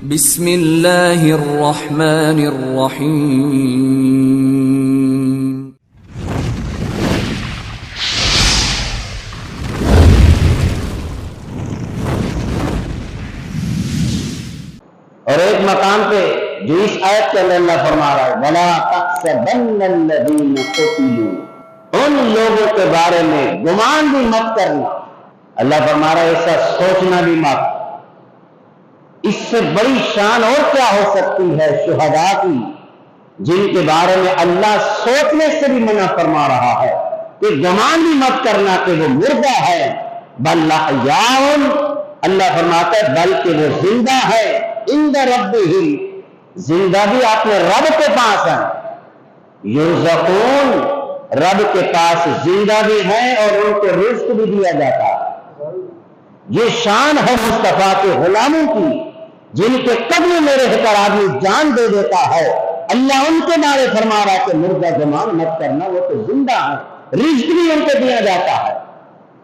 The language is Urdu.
بسم اللہ الرحمن الرحیم۔ اور ایک مقام پہ جو اس آیت کے اندر اللہ فرما رہا ہے وَلَا تَحْسَبَنَّ الَّذِينَ قُتِلُوا، ان لوگوں کے بارے میں گمان بھی مت کرنا۔ اللہ فرما رہا ہے ایسا سوچنا بھی مت۔ اس سے بڑی شان اور کیا ہو سکتی ہے شہداء کی، جن کے بارے میں اللہ سوچنے سے بھی منع فرما رہا ہے کہ گمان بھی مت کرنا کہ وہ مردہ ہے۔ بل احیاء، اللہ فرماتا ہے بلکہ وہ زندہ ہے، عند ربہم، زندہ بھی اپنے رب کے پاس ہے، یرزقون، رب کے پاس زندہ بھی ہیں اور ان کو رزق بھی دیا جاتا ہے۔ یہ شان ہے مصطفیٰ کے غلاموں کی، جن کے قدم میں رہ کر آدمی جان دے دیتا ہے۔ اللہ ان کے بارے فرما رہا ہے کہ مردہ گمان مت کرنا، وہ تو زندہ ہے، رزق بھی ان کو دیا جاتا ہے۔